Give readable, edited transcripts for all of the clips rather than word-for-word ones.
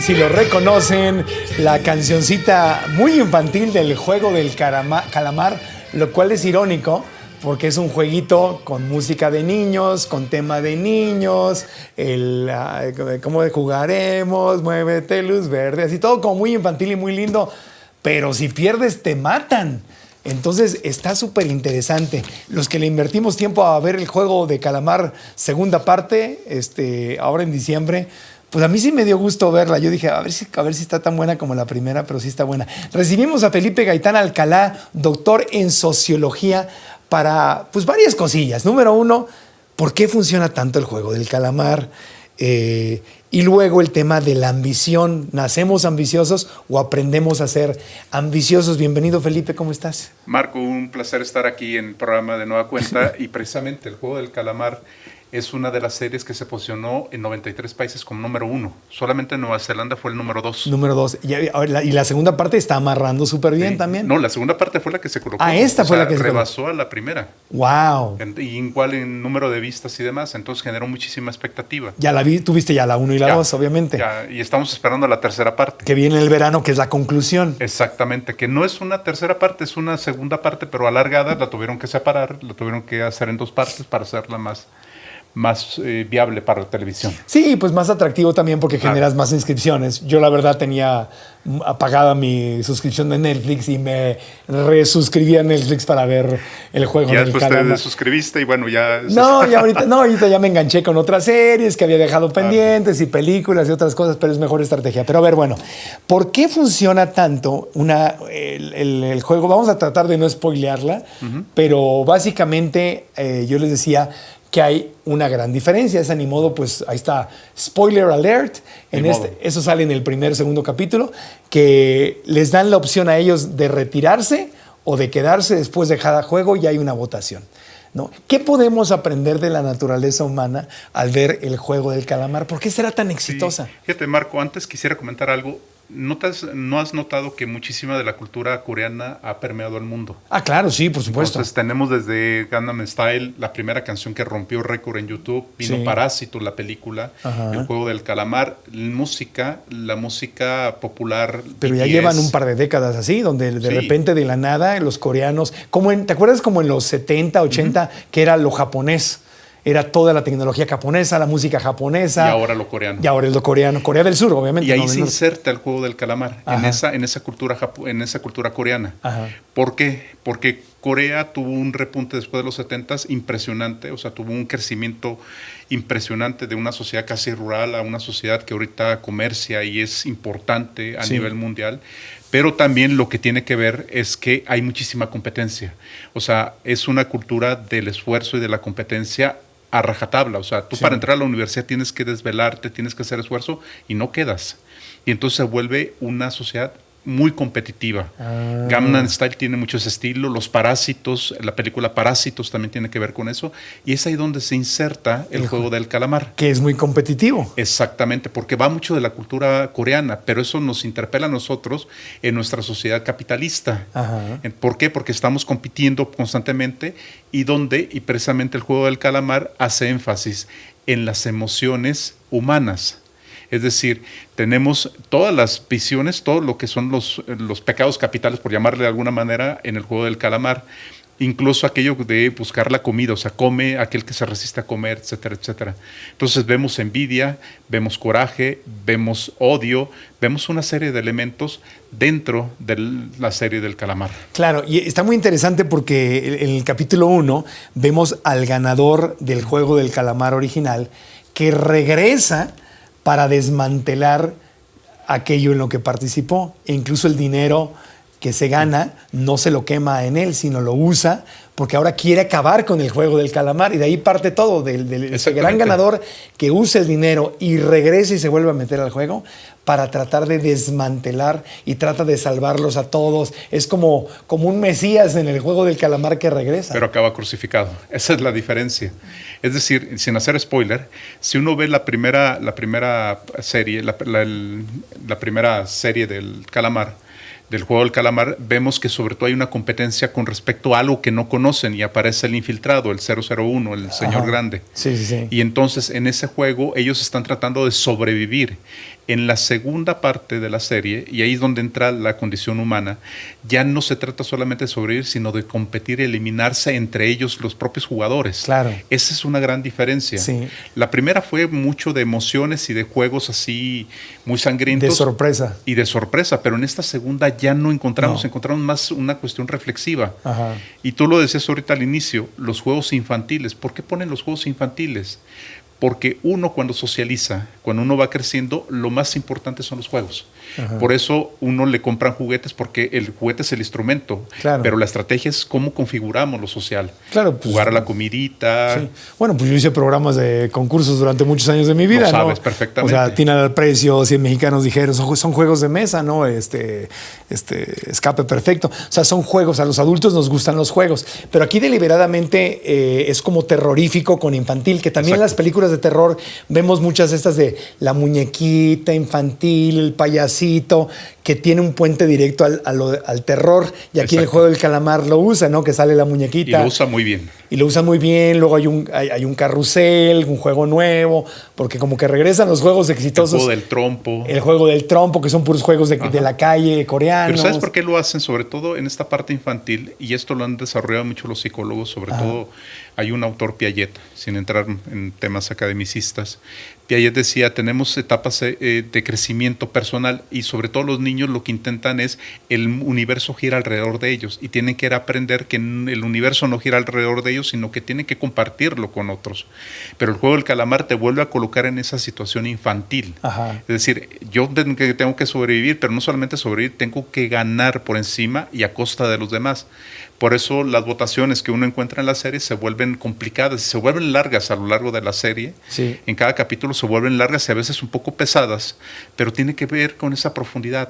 si lo reconocen, la cancioncita muy infantil del juego del calamar, lo cual es irónico porque es un jueguito con música de niños, con tema de niños, cómo jugaremos, muévete luz verde, así todo como muy infantil y muy lindo, pero si pierdes te matan. Entonces está súper interesante. Los que le invertimos tiempo a ver el juego de calamar segunda parte, ahora en diciembre, pues a mí sí me dio gusto verla. Yo dije, a ver si está tan buena como la primera, pero sí está buena. Recibimos a Felipe Gaitán Alcalá, doctor en sociología, para pues varias cosillas. Número uno, ¿por qué funciona tanto el juego del calamar? Y luego el tema de la ambición. ¿Nacemos ambiciosos o aprendemos a ser ambiciosos? Bienvenido, Felipe, ¿cómo estás? Marco, un placer estar aquí en el programa de Nueva Cuenta. Y precisamente el juego del calamar es una de las series que se posicionó en 93 países como número 1. Solamente Nueva Zelanda fue el número 2. Número 2. Y la segunda parte está amarrando súper bien, sí, también. No, la segunda parte fue la que se colocó. Esta fue la que se colocó. Rebasó a la primera. ¡Wow! Y igual en número de vistas y demás. Entonces generó muchísima expectativa. Ya la vi, tuviste ya la 1 y la 2, obviamente. Ya, y estamos esperando la tercera parte. Que viene el verano, que es la conclusión. Exactamente, que no es una tercera parte, es una segunda parte, pero alargada. La tuvieron que separar, la tuvieron que hacer en 2 partes para hacerla más viable para la televisión. Sí, pues más atractivo también porque generas más inscripciones. Yo la verdad tenía apagada mi suscripción de Netflix y me resuscribí a Netflix para ver el juego del calamar. Ya después te suscribiste y bueno, ya... ahorita ya me enganché con otras series que había dejado pendientes y películas y otras cosas, pero es mejor estrategia. Pero a ver, bueno, ¿por qué funciona tanto el juego? Vamos a tratar de no spoilearla, pero básicamente yo les decía que hay una gran diferencia. Es ni modo, pues ahí está, spoiler alert, eso sale en el segundo capítulo, que les dan la opción a ellos de retirarse o de quedarse después de cada juego y hay una votación, ¿no? ¿Qué podemos aprender de la naturaleza humana al ver el juego del calamar? ¿Por qué será tan exitosa? Sí. Fíjate, Marco, antes quisiera comentar algo. ¿No has notado que muchísima de la cultura coreana ha permeado el mundo? Ah, claro, sí, por supuesto. Entonces tenemos desde Gangnam Style, la primera canción que rompió récord en YouTube, vino Parásito, la película, el juego del calamar, la música popular. Pero BTS. Ya llevan un par de décadas así, donde de repente de la nada los coreanos, ¿te acuerdas como en los 70, 80, que era lo japonés? Era toda la tecnología japonesa, la música japonesa. Y ahora lo coreano. Y ahora es lo coreano. Corea del Sur, obviamente. Y ahí se inserta el juego del calamar, en esa cultura coreana. Ajá. ¿Por qué? Porque Corea tuvo un repunte después de los 70s impresionante, o sea, tuvo un crecimiento impresionante de una sociedad casi rural a una sociedad que ahorita comercia y es importante a nivel mundial. Pero también lo que tiene que ver es que hay muchísima competencia. O sea, es una cultura del esfuerzo y de la competencia a rajatabla. O sea, tú para entrar a la universidad tienes que desvelarte, tienes que hacer esfuerzo y no quedas. Y entonces se vuelve una sociedad muy competitiva. Gangnam Style tiene muchos estilos, los Parásitos, la película Parásitos también tiene que ver con eso, y es ahí donde se inserta el juego del calamar. Que es muy competitivo. Exactamente, porque va mucho de la cultura coreana, pero eso nos interpela a nosotros en nuestra sociedad capitalista. ¿Por qué? Porque estamos compitiendo constantemente y precisamente el juego del calamar hace énfasis en las emociones humanas. Es decir, tenemos todas las visiones, todo lo que son los pecados capitales, por llamarle de alguna manera, en el juego del calamar. Incluso aquello de buscar la comida, o sea, come aquel que se resiste a comer, etcétera, etcétera. Entonces vemos envidia, vemos coraje, vemos odio, vemos una serie de elementos dentro de la serie del calamar. Claro, y está muy interesante porque en el capítulo 1 vemos al ganador del juego del calamar original que regresa para desmantelar aquello en lo que participó. E incluso el dinero que se gana no se lo quema en él, sino lo usa porque ahora quiere acabar con el juego del calamar. Y de ahí parte todo, del gran ganador que usa el dinero y regresa y se vuelve a meter al juego para tratar de desmantelar y trata de salvarlos a todos. Es como un Mesías en el juego del calamar que regresa. Pero acaba crucificado. Esa es la diferencia. Es decir, sin hacer spoiler, si uno ve la primera serie, la primera serie del calamar, del juego del calamar, vemos que sobre todo hay una competencia con respecto a algo que no conocen y aparece el infiltrado, el 001, el señor grande. Sí. Y entonces en ese juego ellos están tratando de sobrevivir En la segunda parte de la serie, y ahí es donde entra la condición humana, ya no se trata solamente de sobrevivir, sino de competir y eliminarse entre ellos los propios jugadores. Claro. Esa es una gran diferencia. Sí. La primera fue mucho de emociones y de juegos así muy sangrientos. De sorpresa. Y de sorpresa, pero en esta segunda ya no encontramos, No. encontramos más una cuestión reflexiva. Ajá. Y tú lo decías ahorita al inicio, los juegos infantiles. ¿Por qué ponen los juegos infantiles? Porque uno cuando socializa, cuando uno va creciendo, lo más importante son los juegos. Ajá. Por eso uno le compran juguetes porque el juguete es el instrumento, claro. pero la estrategia es cómo configuramos lo social. Claro, pues, jugar a la comidita. Sí. Bueno, pues yo hice programas de concursos durante muchos años de mi vida. Lo sabes ¿no? perfectamente. O sea, Tina al precio, 100 mexicanos dijeron, son juegos de mesa, ¿no? Escape perfecto. O sea, son juegos, a los adultos nos gustan los juegos, pero aquí deliberadamente es como terrorífico con infantil, que también en las películas de terror vemos muchas de estas de la muñequita infantil, el payasito, que tiene un puente directo al terror, y aquí en el juego del calamar lo usa, ¿no? Que sale la muñequita. Y lo usa muy bien. Y lo usan muy bien, luego hay un carrusel, un juego nuevo, porque como que regresan los juegos exitosos. El juego del trompo. El juego del trompo, que son puros juegos de la calle coreanos. Pero ¿sabes por qué lo hacen? Sobre todo en esta parte infantil, y esto lo han desarrollado mucho los psicólogos, sobre todo hay un autor, Piaget, sin entrar en temas academicistas. Piaget decía, tenemos etapas de crecimiento personal y sobre todo los niños lo que intentan es el universo gira alrededor de ellos y tienen que aprender que el universo no gira alrededor de ellos, sino que tienen que compartirlo con otros. Pero el juego del calamar te vuelve a colocar en esa situación infantil. Ajá. Es decir, yo tengo que sobrevivir, pero no solamente sobrevivir, tengo que ganar por encima y a costa de los demás. Por eso las votaciones que uno encuentra en la serie se vuelven complicadas, se vuelven largas a lo largo de la serie. Sí. En cada capítulo se vuelven largas y a veces un poco pesadas, pero tiene que ver con esa profundidad,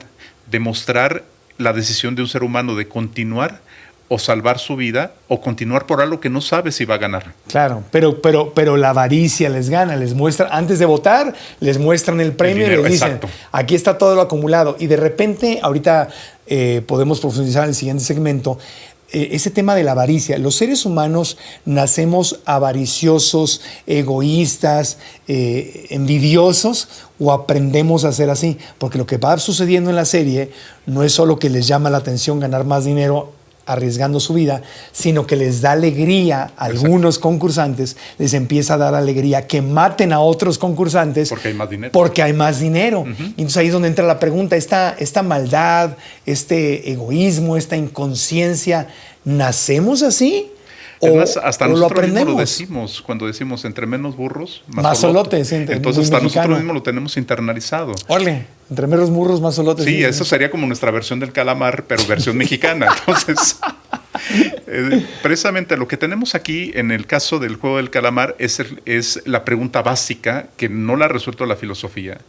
demostrar la decisión de un ser humano de continuar o salvar su vida o continuar por algo que no sabe si va a ganar. Claro, pero la avaricia les gana, les muestra, antes de votar, les muestran el premio dinero, y les dicen, exacto. Aquí está todo lo acumulado. Y de repente, ahorita podemos profundizar en el siguiente segmento, ese tema de la avaricia. Los seres humanos nacemos avariciosos, egoístas, envidiosos, o aprendemos a ser así. Porque lo que va sucediendo en la serie no es solo que les llama la atención ganar más dinero arriesgando su vida, sino que les da alegría a algunos concursantes, les empieza a dar alegría que maten a otros concursantes Porque hay más dinero. Porque hay más dinero. Y entonces ahí es donde entra la pregunta, esta maldad, egoísmo, esta inconsciencia, ¿nacemos así? Además, hasta ¿O lo nosotros mismos aprendemos? lo decimos, cuando decimos entre menos burros, Más solotes, entonces hasta nosotros mismos lo tenemos internalizado. Órale, entre menos burros, más solotes. Sí, eso sería como nuestra versión del calamar, pero versión mexicana. Entonces, precisamente lo que tenemos aquí en el caso del juego del calamar es la pregunta básica que no la ha resuelto la filosofía.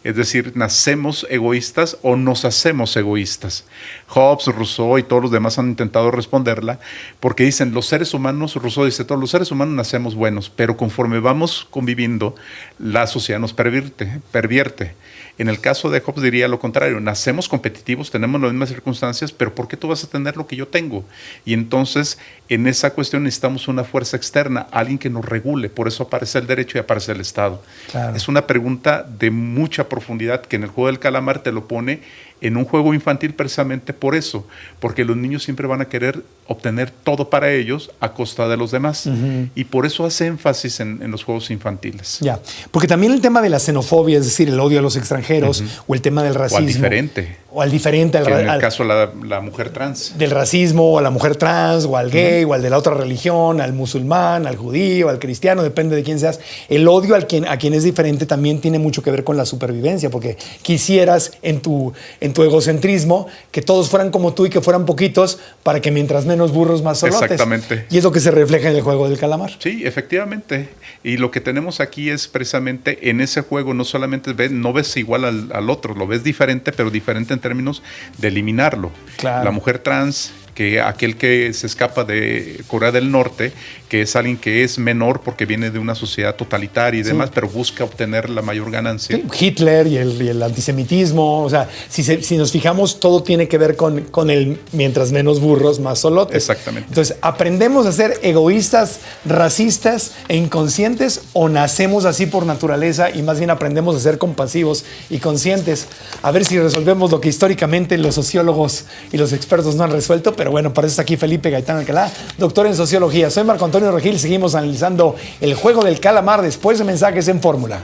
Es decir, ¿nacemos egoístas o nos hacemos egoístas? Hobbes, Rousseau y todos los demás han intentado responderla porque dicen, los seres humanos, Rousseau dice, todos los seres humanos nacemos buenos, pero conforme vamos conviviendo, la sociedad nos pervierte. En el caso de Hobbes diría lo contrario, nacemos competitivos, tenemos las mismas circunstancias, pero ¿por qué tú vas a tener lo que yo tengo? Y entonces, en esa cuestión necesitamos una fuerza externa, alguien que nos regule, por eso aparece el derecho y aparece el Estado. Claro. Es una pregunta de mucha profundidad que en el juego del calamar te lo pone en un juego infantil precisamente por eso, porque los niños siempre van a querer obtener todo para ellos a costa de los demás. Y por eso hace énfasis en los juegos infantiles. Ya, porque también el tema de la xenofobia, es decir, el odio a los extranjeros, o el tema del racismo. O al diferente. O al diferente. En el caso de la mujer trans. Del racismo, o a la mujer trans, o al gay, o al de la otra religión, al musulmán, al judío, al cristiano, depende de quién seas. El odio a quien es diferente también tiene mucho que ver con la supervivencia, porque quisieras en tu egocentrismo que todos fueran como tú y que fueran poquitos para que mientras menos burros, más solotes. Exactamente. Y es lo que se refleja en el juego del calamar. Sí, efectivamente. Y lo que tenemos aquí es precisamente en ese juego no solamente no ves igual al otro, lo ves diferente, pero diferente en términos de eliminarlo. Claro. La mujer trans que aquel que se escapa de Corea del Norte, que es alguien que es menor porque viene de una sociedad totalitaria y demás, pero busca obtener la mayor ganancia. Sí, Hitler y el antisemitismo, o sea, si nos fijamos, todo tiene que ver con el mientras menos burros, más solotes. Exactamente. Entonces, ¿aprendemos a ser egoístas, racistas e inconscientes o nacemos así por naturaleza y más bien aprendemos a ser compasivos y conscientes? A ver si resolvemos lo que históricamente los sociólogos y los expertos no han resuelto, pero bueno, para eso está aquí Felipe Gaitán Alcalá, doctor en sociología. Soy Marco Antonio Regil, seguimos analizando el juego del calamar después de mensajes en Fórmula.